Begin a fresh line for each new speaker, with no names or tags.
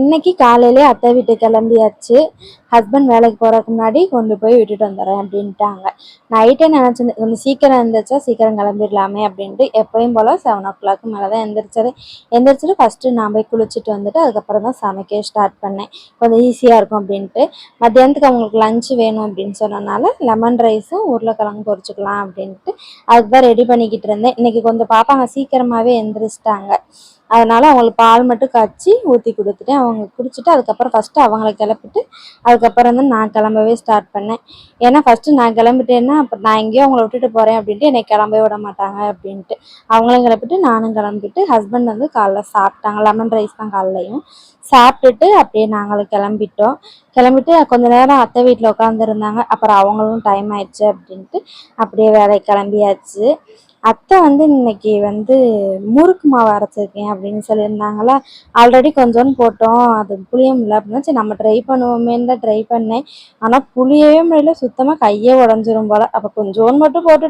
இன்னைக்கு காலையிலே அத்தை வீட்டுக்கு கிளம்பியாச்சு. ஹஸ்பண்ட் வேலைக்கு போகிறதுக்கு முன்னாடி கொண்டு போய் விட்டுட்டு வந்துடுறேன் அப்படின்ட்டாங்க. நைட்டே நினச்சிருந்து கொஞ்சம் சீக்கிரம் எழுந்திரிச்சா சீக்கிரம் கிளம்பிடலாமே அப்படின்ட்டு எப்பயும் போல் 7 o'clock மேலே தான் எந்திரிச்சது. எந்திரிச்சிட்டு ஃபஸ்ட்டு நான் போய் குளிச்சுட்டு வந்துட்டு அதுக்கப்புறம் தான் சமைக்க ஸ்டார்ட் பண்ணேன். கொஞ்சம் ஈஸியாக இருக்கும் அப்படின்ட்டு. மத்தியானத்துக்கு அவங்களுக்கு லஞ்சு வேணும் அப்படின்னு சொன்னனால லெமன் ரைஸும் உருளைக்கிழங்கு பொரிச்சுக்கலாம் அப்படின்ட்டு அதுக்கு தான் ரெடி பண்ணிக்கிட்டு இருந்தேன். இன்றைக்கி கொஞ்சம் பாப்பாங்க சீக்கிரமாகவே எந்திரிச்சிட்டாங்க. அதனால் அவங்களுக்கு பால் மட்டும் காய்ச்சி ஊற்றி கொடுத்துட்டேன். அவங்க குடிச்சிட்டு அதுக்கப்புறம் ஃபஸ்ட்டு அவங்கள கிளப்பிட்டு அதுக்கப்புறம் தான் நான் கிளம்பவே ஸ்டார்ட் பண்ணேன். ஏன்னா ஃபஸ்ட்டு நான் கிளம்பிட்டேன்னா அப்புறம் நான் எங்கேயோ அவங்கள விட்டுட்டு போகிறேன் அப்படின்ட்டு என்னை கிளம்பவே விட மாட்டாங்க அப்படின்ட்டு அவங்களும் கிளப்பிட்டு நானும் கிளம்பிட்டு ஹஸ்பண்ட் வந்து காலைல சாப்பிட்டாங்க. லெமன் ரைஸ் தான் காலைலையும் சாப்பிட்டுட்டு அப்படியே நாங்களும் கிளம்பிட்டோம். கிளம்பிட்டு கொஞ்ச நேரம் அத்தை வீட்டில் உட்காந்துருந்தாங்க. அப்புறம் அவங்களும் டைம் ஆயிடுச்சு அப்படின்ட்டு அப்படியே வேலைக்கு கிளம்பியாச்சு. அத்தை வந்து இன்னைக்கு வந்து முறுக்கு மாவு அரைச்சிருக்கேன் அப்படின்னு சொல்லியிருந்தாங்களா. ஆல்ரெடி கொஞ்சோன்னு போட்டோம், அது புளிய முடியல அப்படின்னா சரி நம்ம ட்ரை பண்ணுவோமேன்னு தான் ட்ரை பண்ணேன். ஆனால் புளியவே முடியல, சுத்தமாக கையே உடஞ்சிரும் போல். அப்போ கொஞ்சோன்னு மட்டும் போட்டு